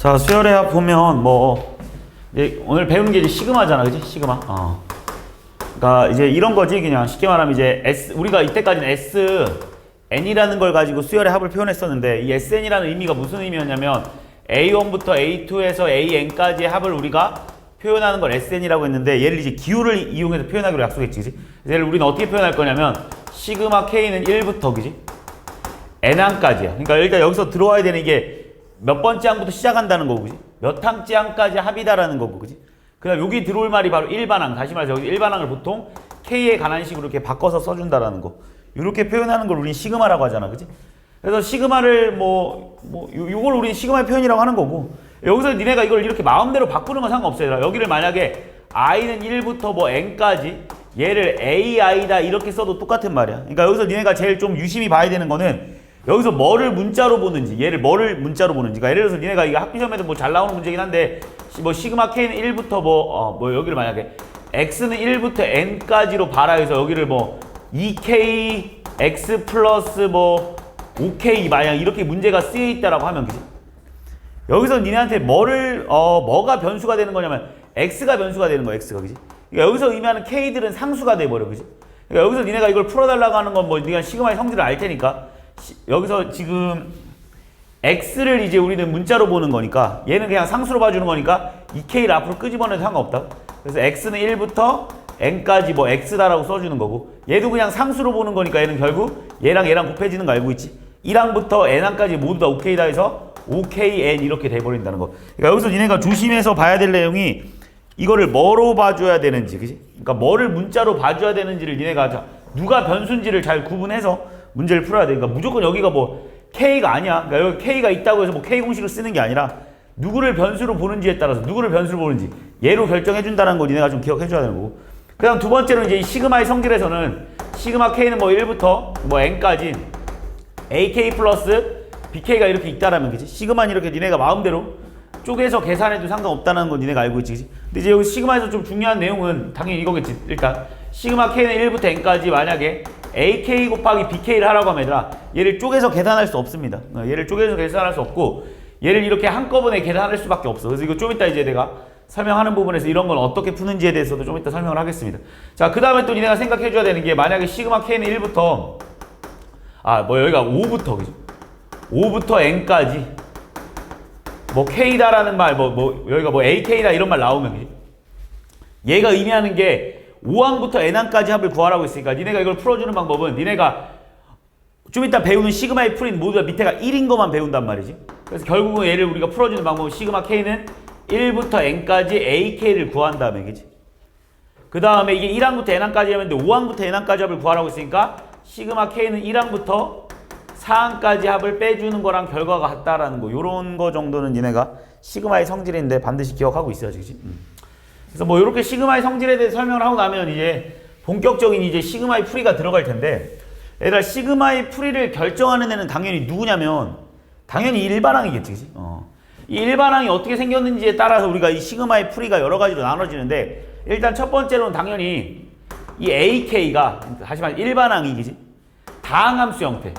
자, 수열해학 보면 이제 오늘 배우는 게 이제 시그마잖아, 그지? 시그마. 그러니까 이제 이런 거지. 그냥 쉽게 말하면 이제 우리가 이때까지는 SN이라는 걸 가지고 수열의 합을 표현했었는데, 이 SN이라는 의미가 무슨 의미였냐면 A1부터 A2에서 AN까지의 합을 우리가 표현하는 걸 SN이라고 했는데, 얘를 이제 기호를 이용해서 표현하기로 약속했지, 그지? 얘를 우리는 어떻게 표현할 거냐면 시그마 K는 1부터, 그지? N항까지야. 그러니까 일단 여기서 들어와야 되는 게 몇 번째 항부터 시작한다는 거고, 그지? 몇 항째 항까지 합이다라는 거고, 그지? 그 다음 여기 들어올 말이 바로 일반항. 다시 말해서 여기 일반항을 보통 K에 관한 식으로 이렇게 바꿔서 써준다라는 거. 이렇게 표현하는 걸 우리는 시그마라고 하잖아, 그지? 그래서 시그마를 요걸 우리는 시그마의 표현이라고 하는 거고, 여기서 니네가 이걸 이렇게 마음대로 바꾸는 건 상관없어요. 여기를 만약에 I는 1부터 N까지 얘를 AI다 이렇게 써도 똑같은 말이야. 그러니까 여기서 니네가 제일 좀 유심히 봐야 되는 거는 여기서 뭐를 문자로 보는지, 얘를 뭐를 문자로 보는지. 그러니까 예를 들어서 니네가 이거 학기 시험에도 잘 나오는 문제긴 한데, 시그마 K는 1부터 여기를 만약에 X는 1부터 N까지로 봐라 해서 여기를 2K X 플러스 5K 마냥 이렇게 문제가 쓰여 있다라고 하면, 그지? 여기서 니네한테 뭐가 변수가 되는 거냐면 X가 변수가 되는 거야, X가, 그지? 그러니까 여기서 의미하는 K들은 상수가 돼버려, 그지? 그러니까 여기서 니네가 이걸 풀어달라고 하는 건 니가 시그마의 성질을 알 테니까, 여기서 지금 X를 이제 우리는 문자로 보는 거니까, 얘는 그냥 상수로 봐주는 거니까 2K를 앞으로 끄집어내도 상관없다. 그래서 X는 1부터 N까지 X다라고 써주는 거고, 얘도 그냥 상수로 보는 거니까 얘는 결국 얘랑 곱해지는 거 알고 있지? 1항부터 N항까지 모두 다 OK다 해서 OKN 이렇게 돼버린다는 거. 그러니까 여기서 니네가 조심해서 봐야 될 내용이 이거를 뭐로 봐줘야 되는지, 그지? 그러니까 뭐를 문자로 봐줘야 되는지를 니네가 누가 변수인지를 잘 구분해서 문제를 풀어야 돼. 그러니까 무조건 여기가 K가 아니야. 그러니까 여기 K가 있다고 해서 K 공식을 쓰는 게 아니라 누구를 변수로 보는지에 따라서 누구를 변수로 보는지 얘로 결정해준다는 거 니네가 좀 기억해줘야 되는 거고. 그 다음 두 번째로 이제 이 시그마의 성질에서는 시그마 K는 1부터 N까지 AK 플러스 BK가 이렇게 있다라면, 그지? 시그마는 이렇게 니네가 마음대로 쪼개서 계산해도 상관없다는 거 니네가 알고 있지, 그지? 근데 이제 여기 시그마에서 좀 중요한 내용은 당연히 이거겠지. 일단 시그마 K는 1부터 N까지 만약에 AK 곱하기 BK를 하라고 하면 얘들아, 얘를 쪼개서 계산할 수 없습니다. 얘를 쪼개서 계산할 수 없고 얘를 이렇게 한꺼번에 계산할 수밖에 없어. 그래서 이거 좀 이따 이제 내가 설명하는 부분에서 이런 건 어떻게 푸는지에 대해서도 좀 이따 설명을 하겠습니다. 자, 그 다음에 또 니네가 생각해 줘야 되는 게, 만약에 시그마 K는 1부터 여기가 5부터, 그죠? 5부터 N까지 K다라는 말, 여기가 AK다 이런 말 나오면, 그지? 얘가 의미하는 게 5항부터 N항까지 합을 구하라고 했으니까 니네가 이걸 풀어주는 방법은 니네가 좀 이따 배우는 시그마의 풀인 모두 다 밑에가 1인 것만 배운단 말이지. 그래서 결국은 얘를 우리가 풀어주는 방법은 시그마 K는 1부터 N까지 AK를 구한 다음에, 그지? 그 다음에 이게 1항부터 N항까지 하면 5항부터 N항까지 합을 구하라고 했으니까 시그마 K는 1항부터 4항까지 합을 빼주는 거랑 결과가 같다라는 거, 요런 거 정도는 니네가 시그마의 성질인데 반드시 기억하고 있어야지, 그지? 그래서 이렇게 시그마의 성질에 대해서 설명을 하고 나면 이제 본격적인 이제 시그마의 풀이가 들어갈 텐데, 얘들아, 시그마의 풀이를 결정하는 애는 당연히 누구냐면 당연히 일반항이겠지, 그지? 이 일반항이 어떻게 생겼는지에 따라서 우리가 이 시그마의 풀이가 여러 가지로 나눠지는데, 일단 첫 번째로는 당연히 이 AK가 다시 말해 일반항이, 그지? 다항함수 형태.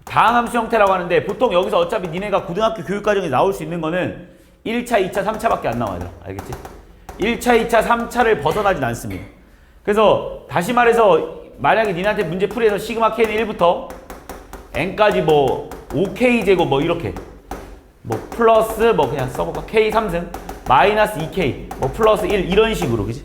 다항함수 형태라고 하는데, 보통 여기서 어차피 니네가 고등학교 교육과정에 나올 수 있는 거는 1차, 2차, 3차밖에 안 나와요. 알겠지? 1차, 2차, 3차를 벗어나진 않습니다. 그래서 다시 말해서 만약에 니네한테 문제 풀이해서 시그마 K는 1부터 N까지 OK 제곱 이렇게 플러스 그냥 써볼까? K 3승 마이너스 2K 플러스 1 이런 식으로, 그지?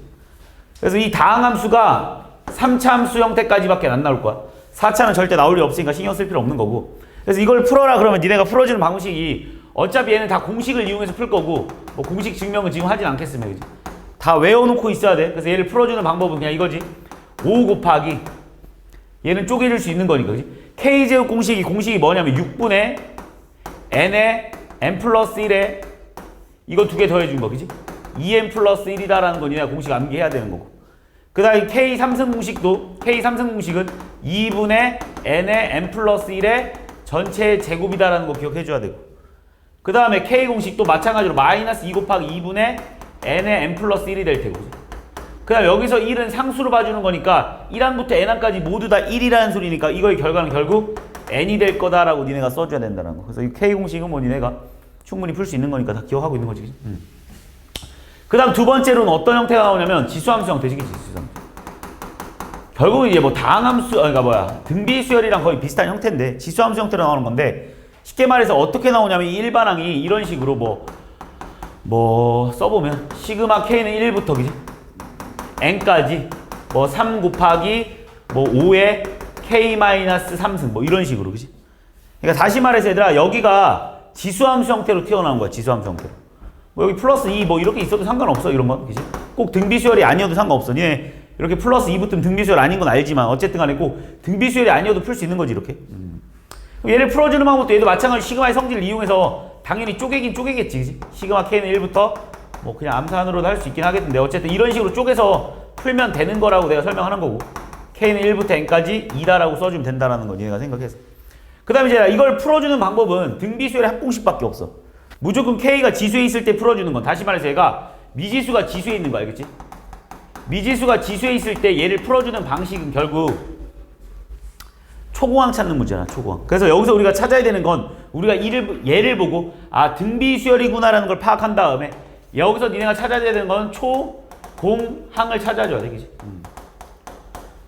그래서 이 다항함수가 3차 함수 형태까지밖에 안 나올 거야. 4차는 절대 나올 리 없으니까 신경 쓸 필요 없는 거고. 그래서 이걸 풀어라 그러면 니네가 풀어주는 방식이, 어차피 얘는 다 공식을 이용해서 풀 거고 공식 증명은 지금 하진 않겠습니다, 그지? 다 외워놓고 있어야 돼. 그래서 얘를 풀어주는 방법은 그냥 이거지. 5 곱하기 얘는 쪼개질 수 있는 거니까, 그지? K제곱 공식이 뭐냐면 6분의 N에 N 플러스 1에 이거 두 개 더해준 거, 그지? 2N 플러스 1이다라는 거 니네가 공식 암기해야 되는 거고. 그 다음에 K 3승 공식은 2분의 N에 N 플러스 1에 전체의 제곱이다라는 거 기억해줘야 되고. 그 다음에 K 공식도 마찬가지로 마이너스 2 곱하기 2분의 N에 N 플러스 1이 될 테고. 그 다음 여기서 1은 상수로 봐주는 거니까 1항부터 N항까지 모두 다 1이라는 소리니까 이거의 결과는 결국 N이 될 거다라고 니네가 써줘야 된다는 거. 그래서 이 K 공식은 니네가 충분히 풀 수 있는 거니까 다 기억하고 있는 거지. 그 다음 두 번째로는 어떤 형태가 나오냐면 지수함수 형태지. 지수함수. 결국은 이제 뭐 다항함수, 그러니까 뭐야, 등비수열이랑 거의 비슷한 형태인데 지수함수 형태로 나오는 건데 쉽게 말해서 어떻게 나오냐면 이 일반항이 이런 식으로 뭐 써보면 시그마 K는 1부터 그지? N까지 뭐 3 곱하기 뭐 5에 K-3승 뭐 이런 식으로 그지? 그러니까 다시 말해서 얘들아 여기가 지수함수 형태로 튀어나온 거야. 지수함수 형태로. 뭐 여기 플러스 2 뭐 이렇게 있어도 상관없어. 이런 건 그지? 꼭 등비수열이 아니어도 상관없어. 니네 이렇게 플러스 2 붙으면 등비수열 아닌 건 알지만 어쨌든 간에 꼭 등비수열이 아니어도 풀 수 있는 거지 이렇게. 얘를 풀어주는 방법도 얘도 마찬가지로 시그마의 성질을 이용해서 당연히 쪼개긴 쪼개겠지 그지? 시그마 K는 1부터 뭐 그냥 암산으로도 할 수 있긴 하겠는데 어쨌든 이런 식으로 쪼개서 풀면 되는 거라고 내가 설명하는 거고 K는 1부터 N까지 2다라고 써주면 된다라는 거 얘가 생각해서 그 다음에 이제 이걸 풀어주는 방법은 등비수열의 합공식밖에 없어. 무조건 K가 지수에 있을 때 풀어주는 건 다시 말해서 얘가 미지수가 지수에 있는 거 알겠지? 미지수가 지수에 있을 때 얘를 풀어주는 방식은 결국 초공항 찾는 문제잖아. 초공항. 그래서 여기서 우리가 찾아야 되는 건 우리가 얘를 보고 아 등비수열이구나라는 걸 파악한 다음에 여기서 니네가 찾아야 되는 건 초공항을 찾아줘야 돼. 그치?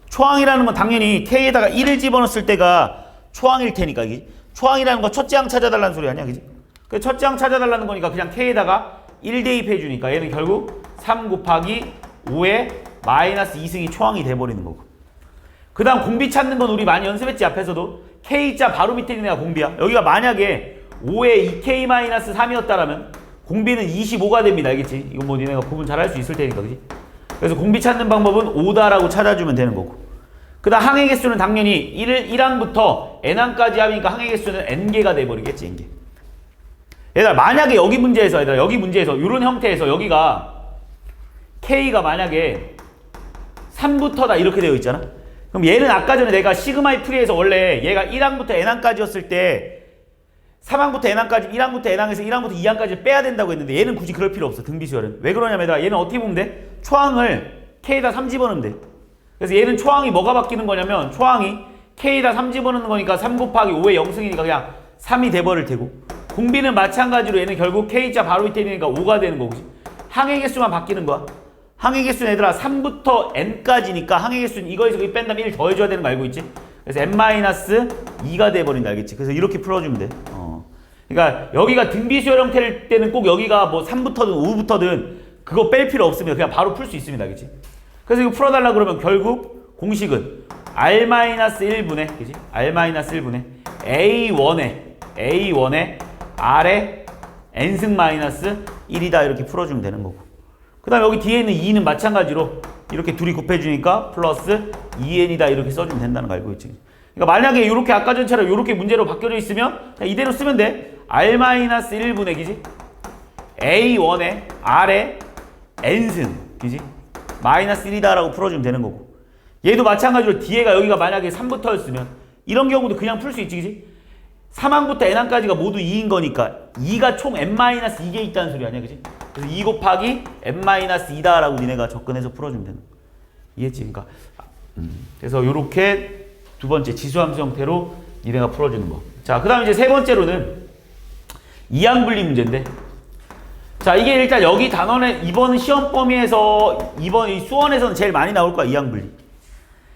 초항이라는 건 당연히 K에다가 1을 집어넣었을 때가 초항일 테니까. 그치? 초항이라는 건 첫째 항 찾아달라는 소리 아니야. 그치? 그 첫째 항 찾아달라는 거니까 그냥 K에다가 1 대입해 주니까 얘는 결국 3 곱하기 5에 마이너스 2승이 초항이 돼버리는 거고. 그 다음 공비 찾는 건 우리 많이 연습했지 앞에서도. K자 바로 밑에 있는 애가 공비야. 여기가 만약에 5에 2K-3이었다라면 공비는 25가 됩니다. 알겠지? 이거 뭐 니네가 구분 잘 할 수 있을 테니까. 그지? 그래서 공비 찾는 방법은 5다라고 찾아주면 되는 거고. 그 다음 항의 개수는 당연히 1항부터 n항까지 하니까 항의 개수는 n개가 돼버리겠지. n개. 얘들아 만약에 여기 문제에서 이런 형태에서 여기가 K가 만약에 3부터다 이렇게 되어 있잖아. 그럼 얘는 아까 전에 내가 시그마의 풀이에서 원래 얘가 1항부터 n항까지였을 때 3항부터 n항까지 1항부터 n항에서 1항부터 2항까지 빼야 된다고 했는데 얘는 굳이 그럴 필요 없어. 등비수열은. 왜 그러냐면 얘는 어떻게 보면 돼? 초항을 K에다 3 집어넣으면 돼. 그래서 얘는 초항이 뭐가 바뀌는 거냐면 초항이 K에다 3 집어넣는 거니까 3 곱하기 5의 0승이니까 그냥 3이 돼버릴 테고 공비는 마찬가지로 얘는 결국 K자 바로 밑에 있으니까 5가 되는 거지. 항의 개수만 바뀌는 거야. 항의 개수는 얘들아 3부터 n까지니까 항의 개수는 이거에서 여기 뺀다면 1 더해줘야 되는 거 알고 있지? 그래서 n-2가 돼버린다 알겠지? 그래서 이렇게 풀어주면 돼. 그러니까 여기가 등비수열 형태일 때는 꼭 여기가 뭐 3부터든 5부터든 그거 뺄 필요 없습니다. 그냥 바로 풀 수 있습니다. 알겠지? 그래서 이거 풀어달라 그러면 결국 공식은 r-1분의 그지? r-1분의 a1에 r에 n승 마이너스 1이다 이렇게 풀어주면 되는 거고 그 다음에 여기 뒤에 있는 2는 마찬가지로 이렇게 둘이 곱해주니까 플러스 2n이다 이렇게 써주면 된다는 거 알고 있지? 그러니까 만약에 이렇게 아까 전처럼 이렇게 문제로 바뀌어져 있으면 그냥 이대로 쓰면 돼. r-1분의 그지? a1에 r에 n승 그지? 마이너스 1이다 라고 풀어주면 되는 거고 얘도 마찬가지로 뒤에가 여기가 만약에 3부터였으면 이런 경우도 그냥 풀 수 있지 그지? 3항부터 n항까지가 모두 2인 거니까 2가 총 n-2개 있다는 소리 아니야 그지? 그래서 2 곱하기 n-2다 라고 니네가 접근해서 풀어주면 되는 거야. 이해했지? 그러니까 그래서 요렇게 두 번째 지수함수 형태로 니네가 풀어주는 거. 자, 그 다음 이제 세 번째로는 이항분리 문제인데 자, 이게 일단 여기 단원에 이번 시험 범위에서 이번 이 수원에서는 제일 많이 나올 거야. 이항분리.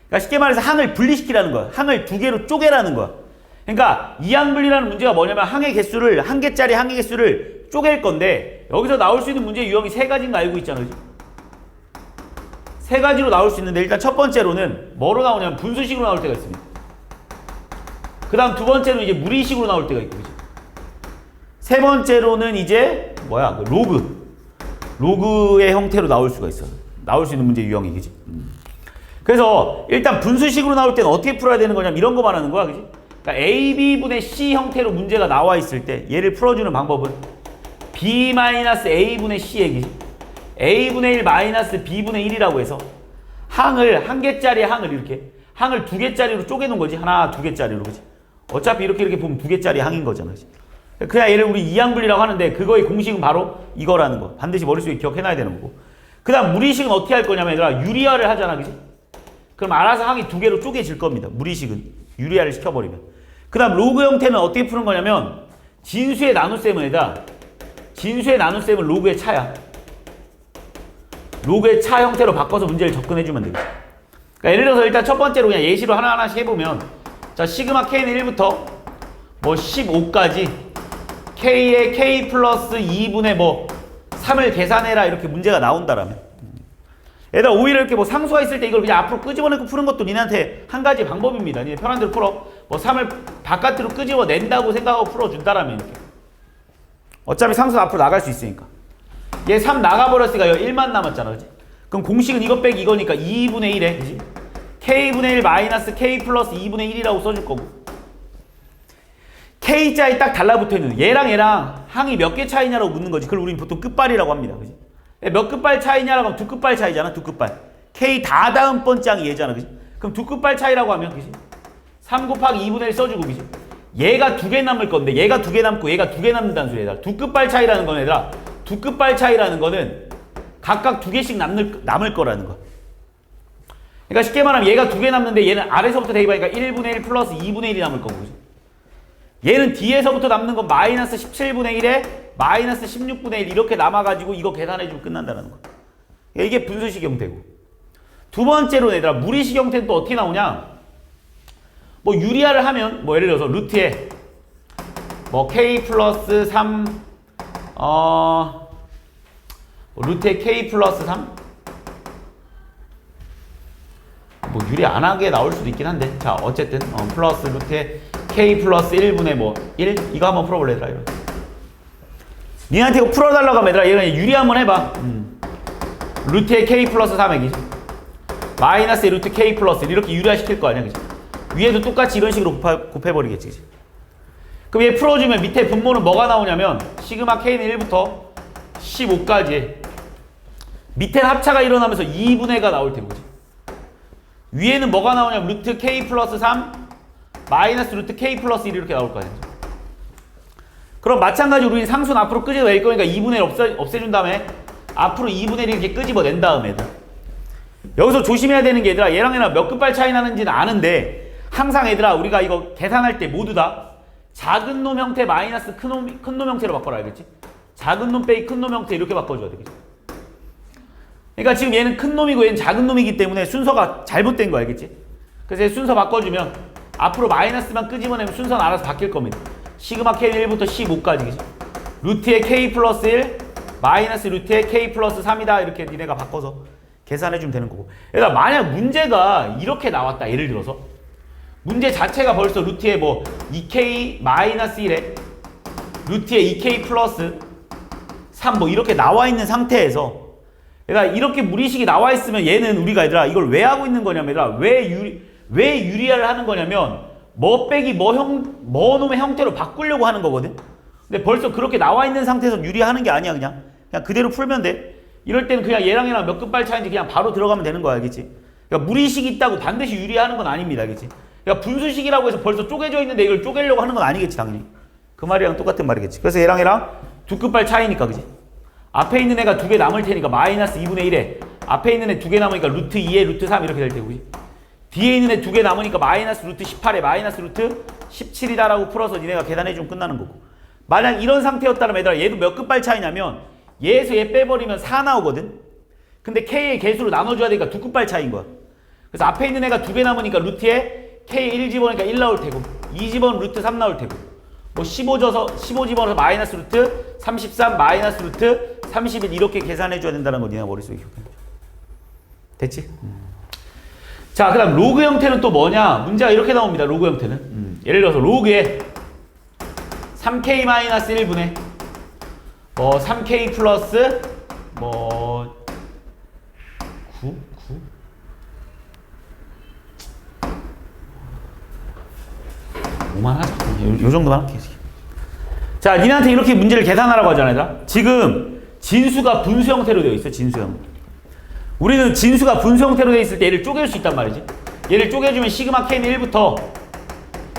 그러니까 쉽게 말해서 항을 분리시키라는 거야. 항을 두 개로 쪼개라는 거야. 그러니까 이항분리라는 문제가 뭐냐면 항의 개수를 한 개짜리 항의 개수를 쪼갤 건데 여기서 나올 수 있는 문제 유형이 세 가지인 거 알고 있잖아. 그치? 세 가지로 나올 수 있는데 일단 첫 번째로는 뭐로 나오냐면 분수식으로 나올 때가 있습니다. 그 다음 두 번째로는 이제 무리식으로 나올 때가 있고 그치? 세 번째로는 이제 뭐야 로그의 형태로 나올 수가 있어. 나올 수 있는 문제 유형이 그치? 그래서 일단 분수식으로 나올 때는 어떻게 풀어야 되는 거냐면 이런 거 말하는 거야 그치? 그러니까 AB분의 C 형태로 문제가 나와 있을 때 얘를 풀어주는 방법은 B-A분의 C의 그치? A분의 1 마이너스 B분의 1이라고 해서 항을 한 개짜리의 항을 이렇게 항을 두 개짜리로 쪼개놓은 거지. 하나 두 개짜리로 그치? 어차피 이렇게 보면 두 개짜리 항인 거잖아. 그치? 그냥 얘를 우리 이항분리라고 하는데 그거의 공식은 바로 이거라는 거. 반드시 머릿속에 기억해놔야 되는 거고. 그 다음 무리식은 어떻게 할 거냐면 얘들아 유리화를 하잖아. 그치? 그럼 알아서 항이 두 개로 쪼개질 겁니다. 무리식은 유리화를 시켜버리면. 그 다음 로그 형태는 어떻게 푸는 거냐면 진수의 나눗셈에다 진수의 나눗셈은 로그의 차야. 로그의 차 형태로 바꿔서 문제를 접근해주면 되겠지. 그러니까 예를 들어서 일단 첫 번째로 그냥 예시로 하나하나씩 해보면, 자, 시그마 K는 1부터 뭐 15까지 K의 K 플러스 2분의 뭐 3을 계산해라 이렇게 문제가 나온다라면, 얘들아 오히려 이렇게 뭐 상수가 있을 때 이걸 그냥 앞으로 끄집어내고 푸는 것도 니네한테 한 가지 방법입니다. 니네 편한 대로 풀어. 뭐 3을 바깥으로 끄집어낸다고 생각하고 풀어준다라면 이렇게. 어차피 상수는 앞으로 나갈 수 있으니까. 얘 3 나가버렸으니까 여기 1만 남았잖아, 그치? 그럼 공식은 이것 빼기 이거니까 2분의 1에, 그치? K분의 1 마이너스 K 플러스 2분의 1이라고 써줄 거고, K자에 딱 달라붙어 있는 얘랑 항이 몇 개 차이냐라고 묻는 거지. 그걸 우리는 보통 끝발이라고 합니다, 그치? 몇 끝발 차이냐라고 하면 두 끝발 차이잖아, 두 끝발. K 다 다음 번째 항이 얘잖아, 그치? 그럼 두 끝발 차이라고 하면, 그치? 3 곱하기 2분의 1 써주고, 그치? 얘가 두 개 남을 건데 얘가 두 개 남고 얘가 두 개 남는다는 소리야. 두 끝발 차이라는 건 얘들아, 두 끝발 차이라는 거는 각각 두 개씩 남을 거라는 거야. 그러니까 쉽게 말하면 얘가 두 개 남는데 얘는 아래서부터 대입하니까 1분의 1 플러스 2분의 1이 남을 거고, 그치? 얘는 뒤에서부터 남는 건 마이너스 17분의 1에 마이너스 16분의 1 이렇게 남아가지고 이거 계산해주면 끝난다는 거야. 이게 분수식 형태고, 두 번째로 얘들아 무리식 형태는 또 어떻게 나오냐, 뭐 유리화를 하면 뭐 예를 들어서 루트에 뭐 K 플러스 3 루트에 K 플러스 3 뭐 유리 안 하게 나올 수도 있긴 한데, 자 어쨌든 플러스 루트에 K 플러스 1분의 뭐 1 이거 한번 풀어볼래 얘들아. 이거 니한테 이거 풀어달라고 하면 얘들아 얘가 유리 한번 해봐. 루트에 K 플러스 3이지 마이너스 루트 K 플러스 1 이렇게 유리화 시킬 거 아니야, 그치? 위에도 똑같이 이런 식으로 곱해버리겠지, 그치? 그럼 얘 풀어주면 밑에 분모는 뭐가 나오냐면 시그마 K는 1부터 15까지 밑에 합차가 일어나면서 2분의가 나올 테고, 그치? 위에는 뭐가 나오냐면 루트 K 플러스 3 마이너스 루트 K 플러스 1 이렇게 나올 거 아니야. 그럼 마찬가지로 우리는 상수는 앞으로 끄집어낼 거니까 2분의 1 없애준 다음에 앞으로 2분의 1 이렇게 끄집어낸 다음에 여기서 조심해야 되는 게 얘들아 얘랑 몇 끝발 차이 나는지는 아는데 항상 얘들아 우리가 이거 계산할 때 모두 다 작은 놈 형태 마이너스 큰 놈 형태로 바꿔라, 알겠지? 작은 놈 빼기 큰 놈 형태 이렇게 바꿔줘야 되겠지? 그러니까 지금 얘는 큰 놈이고 얘는 작은 놈이기 때문에 순서가 잘못된 거 알겠지? 그래서 얘 순서 바꿔주면 앞으로 마이너스만 끄집어내면 순서는 알아서 바뀔 겁니다. 시그마 K는 1부터 15까지, 그치? 루트에 K 플러스 1 마이너스 루트에 K 플러스 3이다 이렇게 니네가 바꿔서 계산해주면 되는 거고. 얘들아 만약 문제가 이렇게 나왔다, 예를 들어서 문제 자체가 벌써 루트에 뭐 2K 마이너스 1에 루트에 2K 플러스 3 뭐 이렇게 나와 있는 상태에서 얘가 이렇게 무리식이 나와 있으면 얘는 우리가 얘들아 이걸 왜 하고 있는 거냐면 얘들아 왜 유리화를 하는 거냐면 뭐 빼기 뭐 놈의 형태로 바꾸려고 하는 거거든. 근데 벌써 그렇게 나와 있는 상태에서 유리화하는 게 아니야. 그냥 그대로 풀면 돼. 이럴 때는 그냥 얘랑 몇 끝발 차이인지 그냥 바로 들어가면 되는 거야, 알겠지? 그러니까 무리식이 있다고 반드시 유리화하는 건 아닙니다, 알겠지? 그러니까 분수식이라고 해서 벌써 쪼개져 있는데 이걸 쪼개려고 하는 건 아니겠지, 당연히. 그 말이랑 똑같은 말이겠지. 그래서 얘랑 두 끝발 차이니까, 그지? 앞에 있는 애가 두 개 남을 테니까 마이너스 2분의 1에 앞에 있는 애 두 개 남으니까 루트 2에 루트 3 이렇게 될 테고, 그지? 뒤에 있는 애 두 개 남으니까 마이너스 루트 18에 마이너스 루트 17이다라고 풀어서 니네가 계산해주면 끝나는 거고. 만약 이런 상태였다면 얘들아 얘도 몇 끝발 차이냐면 얘에서 얘 빼버리면 4 나오거든? 근데 K의 개수로 나눠줘야 되니까 두 끝발 차이인 거야. 그래서 앞에 있는 애가 두 개 남으니까 루트에 K 1 집어넣으니까 1 나올 테고 2 집어넣으면 루트 3 나올 테고 뭐 15 집어넣어서 마이너스 루트 33 마이너스 루트 31 이렇게 계산해줘야 된다는 거 니네 머릿속에 기억해. 됐지? 자, 그 다음 로그 형태는 또 뭐냐? 문제가 이렇게 나옵니다. 로그 형태는 예를 들어서 로그에 3K-1분의 3K 플러스 9? 오만 하자. 요 정도만 할게. 자, 니네한테 이렇게 문제를 계산하라고 하잖아, 얘들아. 지금 진수가 분수 형태로 되어 있어, 진수형. 우리는 진수가 분수 형태로 되어 있을 때 얘를 쪼갤 수 있단 말이지. 얘를 쪼개주면 시그마 K는 1부터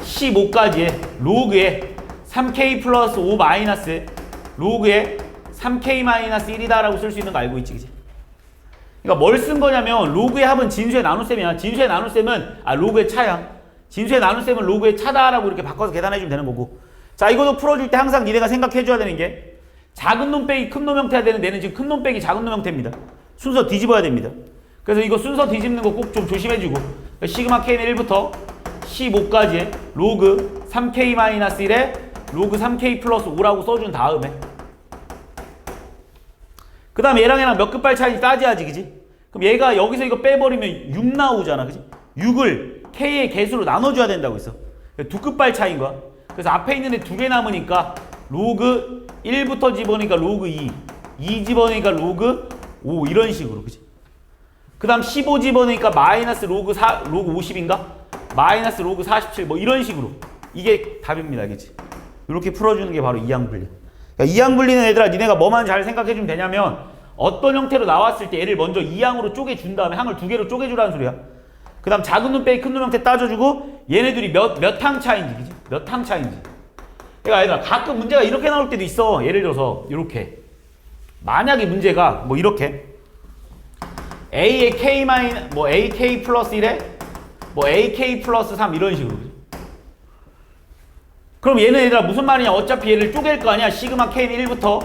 15까지의 로그에 3K 플러스 5 마이너스 로그에 3K 마이너스 1이다 라고 쓸 수 있는 거 알고 있지, 그치? 그러니까 뭘 쓴 거냐면 로그의 합은 진수의 나눗셈이야. 진수의 나눗셈은 로그의 차야. 진수의 나눗셈은 로그의 차다라고 이렇게 바꿔서 계산해주면 되는 거고. 자, 이것도 풀어줄 때 항상 니네가 생각해줘야 되는 게 작은 놈 빼기 큰 놈 형태가 되는 얘는 지금 큰 놈 빼기 작은 놈 형태입니다. 순서 뒤집어야 됩니다. 그래서 이거 순서 뒤집는 거 꼭 좀 조심해주고 시그마 k는 1부터 15까지의 로그 3k-1에 로그 3k 플러스 5라고 써준 다음에 그 다음에 얘랑 몇 급발 차이인지 따져야지, 그지? 그럼 얘가 여기서 이거 빼버리면 6 나오잖아, 그지? 6을 k의 개수로 나눠줘야 된다고 했어. 두 급발 차이인 거야. 그래서 앞에 있는 애 두 개 남으니까 로그 1부터 집어넣으니까 로그 2, 2 집어넣으니까 로그 5 이런 식으로, 그지? 그 다음 15 집어넣으니까 마이너스 로그 50인가? 마이너스 로그 47 뭐 이런 식으로. 이게 답입니다, 알겠지? 이렇게 풀어주는 게 바로 이항분리. 그러니까 이항분리는 얘들아 니네가 뭐만 잘 생각해주면 되냐면 어떤 형태로 나왔을 때 얘를 먼저 이항으로 쪼개준 다음에 항을 두 개로 쪼개주라는 소리야. 그 다음 작은 놈 빼기 큰 놈 형태 따져주고 얘네들이 몇 항 차인지, 그지? 몇 항 차인지. 그러니까 얘들아 가끔 문제가 이렇게 나올 때도 있어. 예를 들어서 이렇게 만약에 문제가 뭐 이렇게 A의 K 뭐 AK 플러스 1에 뭐 AK 플러스 3 이런 식으로. 그럼 얘는 얘들아 무슨 말이냐? 어차피 얘를 쪼갤 거 아니야. 시그마 K는 1부터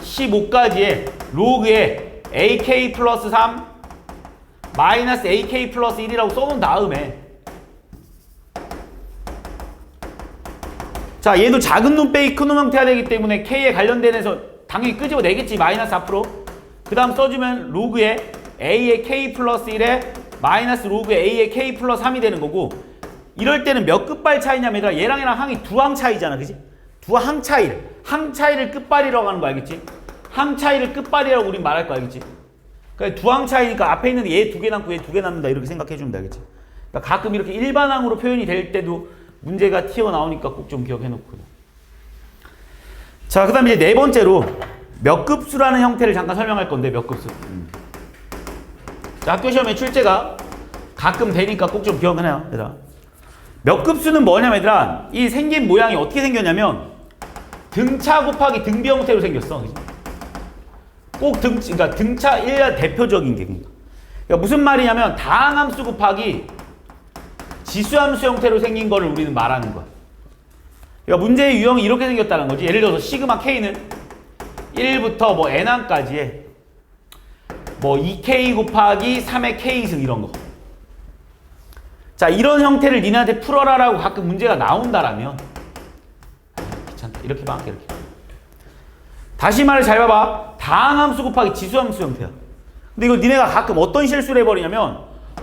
15까지의 로그에 AK 플러스 3 마이너스 AK 플러스 1이라고 써놓은 다음에 자 얘도 작은 놈 빼기 큰 놈 형태가 되기 때문에 K에 관련된 해서 당연히 끄집어내겠지. 마이너스 앞으로. 그 다음 써주면 로그에 A의 K 플러스 1에 마이너스 로그에 A의 K 플러스 3이 되는 거고 이럴 때는 몇 급발 차이냐면 얘랑 항이 두 항 차이잖아, 그지? 두 항 차이를 항 차이를 끝발이라고 하는 거 알겠지? 항 차이를 끝발이라고 우린 말할 거 알겠지? 그러니까 두 항 차이니까 앞에 있는 얘 두 개 남고 얘 두 개 남는다 이렇게 생각해 주면 되겠지? 그러니까 가끔 이렇게 일반항으로 표현이 될 때도 문제가 튀어나오니까 꼭 좀 기억해 놓고. 자, 그 다음에 이제 네 번째로 몇 급수라는 형태를 잠깐 설명할 건데 몇 급수. 자, 학교 시험에 출제가 가끔 되니까 꼭 좀 기억해놔요, 얘들아. 몇 급수는 뭐냐면 얘들아 이 생긴 모양이 어떻게 생겼냐면 등차 곱하기 등비 형태로 생겼어. 그치? 꼭 그러니까 등차 1의 대표적인 게 그러니까 무슨 말이냐면 다항함수 곱하기 지수함수 형태로 생긴 거를 우리는 말하는 거야. 그러니까 문제의 유형이 이렇게 생겼다는 거지. 예를 들어서 시그마 K는 1부터 뭐 N항까지의 뭐 2K 곱하기 3의 K승 이런 거. 자, 이런 형태를 니네한테 풀어라라고 가끔 문제가 나온다라면 귀찮다. 이렇게 봐. 이렇게. 다시 말을 잘 봐봐. 다항함수 곱하기 지수함수 형태야. 근데 이거 니네가 가끔 어떤 실수를 해버리냐면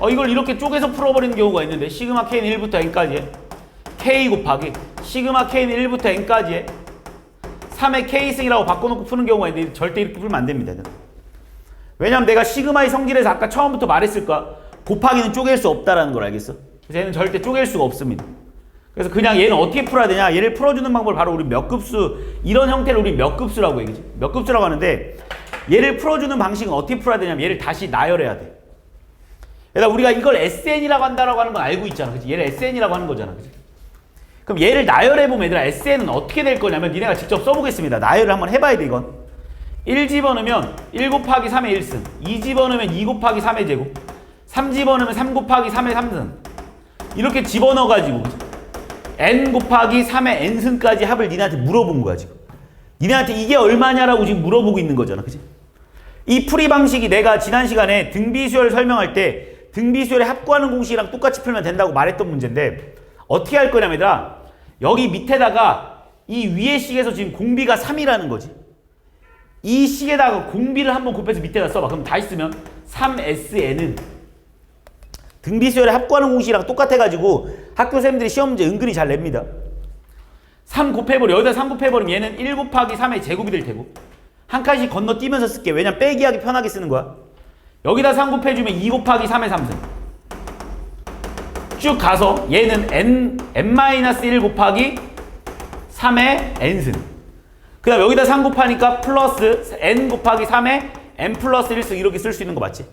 이걸 이렇게 쪼개서 풀어버리는 경우가 있는데 시그마 K는 1부터 N까지의 K 곱하기 시그마 K는 1부터 N까지의 3의 K승이라고 바꿔놓고 푸는 경우가 있는데 절대 이렇게 풀면 안 됩니다. 왜냐면 내가 시그마의 성질에서 아까 처음부터 말했을 거야. 곱하기는 쪼갤 수 없다라는 걸 알겠어? 그래서 얘는 절대 쪼갤 수가 없습니다. 그래서 그냥 얘는 어떻게 풀어야 되냐? 얘를 풀어주는 방법을 바로 우리 몇 급수 이런 형태를 우리 몇 급수라고 얘기지. 몇 급수라고 하는데 얘를 풀어주는 방식은 어떻게 풀어야 되냐면 얘를 다시 나열해야 돼. 얘들아 우리가 이걸 SN이라고 한다라고 하는 건 알고 있잖아. 그치? 얘를 SN이라고 하는 거잖아. 그치? 그럼 얘를 나열해보면 얘들아 SN은 어떻게 될 거냐면 니네가 직접 써보겠습니다. 나열을 한번 해봐야 돼 이건. 1 집어넣으면 1 곱하기 3의 1승 2 집어넣으면 2 곱하기 3의 제곱 3 집어넣으면 3 곱하기 3의 3승 이렇게 집어넣어가지고 n 곱하기 3의 n승까지 합을 니네한테 물어본 거야 지금. 니네한테 이게 얼마냐라고 지금 물어보고 있는 거잖아. 그치? 이 풀이 방식이 내가 지난 시간에 등비수열 설명할 때 등비수열의 합구하는 공식이랑 똑같이 풀면 된다고 말했던 문제인데 어떻게 할 거냐면 얘들아 여기 밑에다가 이 위에 식에서 지금 공비가 3이라는 거지. 이 식에다가 공비를 한번 곱해서 밑에다 써봐. 그럼 다시 쓰면 3SN은 등비수열의 합구하는 공식이랑 똑같아가지고 학교생들이 시험 문제 은근히 잘 냅니다. 3 곱해버려. 여기다 3 곱해버리면 얘는 1 곱하기 3의 제곱이 될 테고 한 칸씩 건너뛰면서 쓸게. 왜냐면 빼기하기 편하게 쓰는 거야. 여기다 3 곱해주면 2 곱하기 3의 3승 쭉 가서 얘는 n-1 곱하기 3의 n승 그 다음 여기다 3 곱하니까 플러스 n 곱하기 3의 n 플러스 1승 이렇게 쓸 수 있는 거 맞지?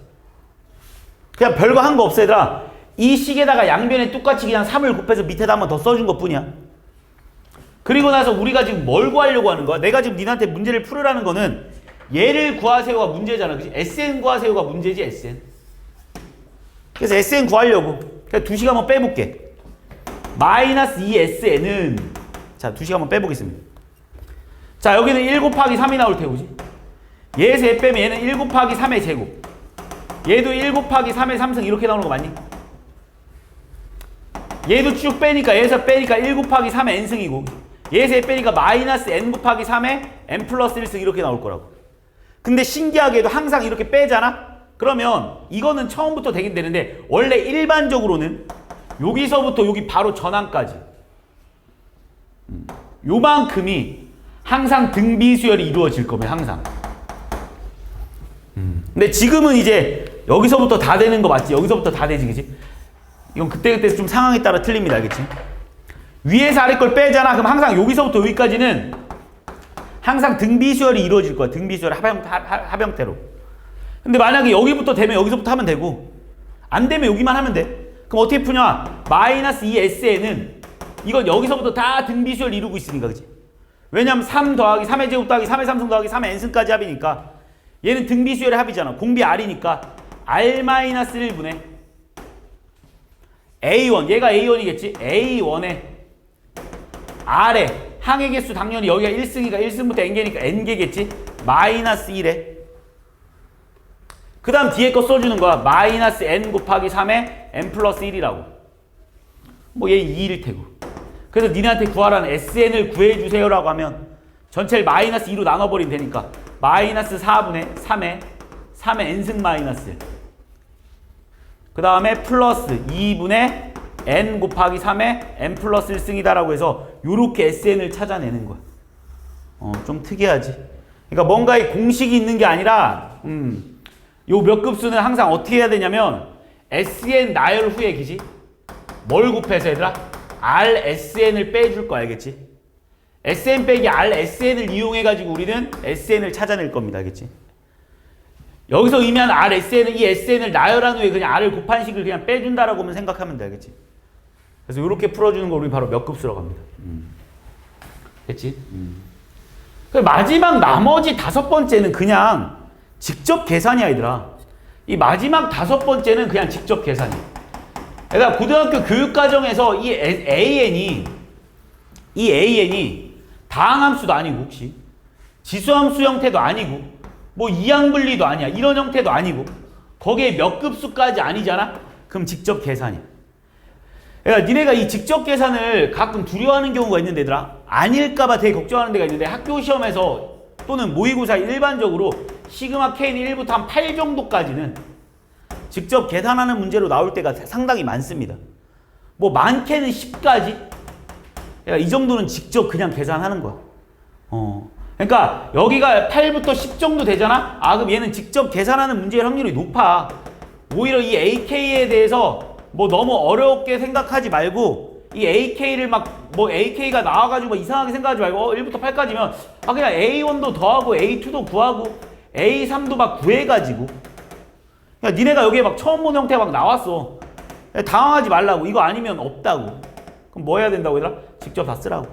그냥 별거 한 거 없어 얘들아. 이 식에다가 양변에 똑같이 그냥 3을 곱해서 밑에다 한 번 더 써준 것 뿐이야. 그리고 나서 우리가 지금 뭘 구하려고 하는 거야? 내가 지금 니한테 문제를 풀으라는 거는 얘를 구하세요가 문제잖아. 그치? SN 구하세요가 문제지 SN. 그래서 SN 구하려고 그냥 2시간 한번 빼볼게. 마이너스 2SN은 자 2시간 한번 빼보겠습니다. 자, 여기는 1 곱하기 3이 나올 테고, 그지? 얘에서 얘 빼면 얘는 1 곱하기 3의 제곱. 얘도 1 곱하기 3의 3승 이렇게 나오는 거 맞니? 얘도 쭉 빼니까, 얘에서 빼니까 1 곱하기 3의 n승이고, 얘에서 얘 빼니까 마이너스 n 곱하기 3의 n 플러스 1승 이렇게 나올 거라고. 근데 신기하게도 항상 이렇게 빼잖아? 그러면 이거는 처음부터 되긴 되는데, 원래 일반적으로는 여기서부터 여기 바로 전항까지 요만큼이 항상 등비수열이 이루어질 거면 항상. 근데 지금은 이제 여기서부터 다 되는 거 맞지? 여기서부터 다 되지, 그치? 이건 그때그때 좀 상황에 따라 틀립니다, 알겠지? 위에서 아래 걸 빼잖아. 그럼 항상 여기서부터 여기까지는 항상 등비수열이 이루어질 거야. 등비수열 합형태로. 근데 만약에 여기부터 되면 여기서부터 하면 되고, 안 되면 여기만 하면 돼. 그럼 어떻게 푸냐? 마이너스 2SN은 이건 여기서부터 다 등비수열 이루고 있으니까, 그치? 왜냐면 3 더하기 3의 제곱 더하기 3의 3승 더하기 3의 n승까지 합이니까, 얘는 등비수열의 합이잖아. 공비 R이니까 R-1분의 A1, 얘가 A1이겠지? A1에 R에 항의 개수 당연히 여기가 1승이니까 1승부터 n개니까 n개겠지? 마이너스 1에 그 다음 뒤에 거 써주는 거야. 마이너스 n 곱하기 3에 n 플러스 1이라고. 뭐 얘 2일 테고. 그래서 니네한테 구하라는 SN을 구해주세요 라고 하면 전체를 마이너스 2로 나눠버리면 되니까 마이너스 4분의 3의 n승 마이너스 1. 그 다음에 플러스 2분의 n 곱하기 3의 n 플러스 1승이다 라고 해서 요렇게 SN을 찾아내는 거야. 좀 특이하지. 그러니까 뭔가의 공식이 있는 게 아니라 요 몇 급수는 항상 어떻게 해야 되냐면 SN 나열 후에 기지? 뭘 곱해서 얘들아? RSN을 빼줄 거 알겠지? SN 빼기 RSN을 이용해가지고 우리는 SN을 찾아낼 겁니다. 알겠지? 여기서 의미한 RSN은 이 SN을 나열한 후에 그냥 R을 곱한 식을 그냥 빼준다라고 하면 생각하면 돼. 알겠지? 그래서 이렇게 풀어주는 걸 우리 바로 몇 급수라고 합니다. 됐지? 마지막 나머지 5번째는 그냥 직접 계산이야, 얘들아. 이 마지막 5번째는 그냥 직접 계산이야. 그러니까 고등학교 교육과정에서 이 AN이 다항함수도 아니고 혹시 지수함수 형태도 아니고 뭐 이항분리도 아니야. 이런 형태도 아니고 거기에 몇 급수까지 아니잖아? 그럼 직접 계산이야. 그러니까 니네가 이 직접 계산을 가끔 두려워하는 경우가 있는데 얘들아 아닐까봐 되게 걱정하는 데가 있는데 학교 시험에서 또는 모의고사 일반적으로 시그마 K는 1부터 한 8 정도까지는 직접 계산하는 문제로 나올 때가 상당히 많습니다. 뭐 많게는 10까지? 그러니까 이 정도는 직접 그냥 계산하는 거야. 그러니까 여기가 8부터 10 정도 되잖아? 아, 그럼 얘는 직접 계산하는 문제의 확률이 높아. 오히려 이 AK에 대해서 뭐 너무 어렵게 생각하지 말고 이 AK를 막 뭐 AK가 나와가지고 막 이상하게 생각하지 말고 1부터 8까지면 아 그냥 A1도 더하고 A2도 구하고 A3도 막 구해가지고 야 니네가 여기에 막 처음 본 형태가 막 나왔어. 당황하지 말라고. 이거 아니면 없다고. 그럼 뭐 해야 된다고 얘들아? 직접 다 쓰라고.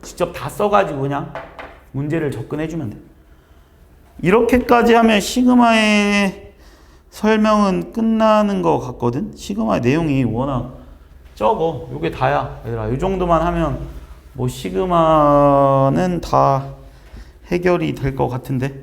직접 다 써가지고 그냥 문제를 접근해주면 돼. 이렇게까지 하면 시그마의 설명은 끝나는 것 같거든? 시그마의 내용이 워낙 적어. 요게 다야. 얘들아, 이 정도만 하면 뭐 시그마는 다 해결이 될 것 같은데?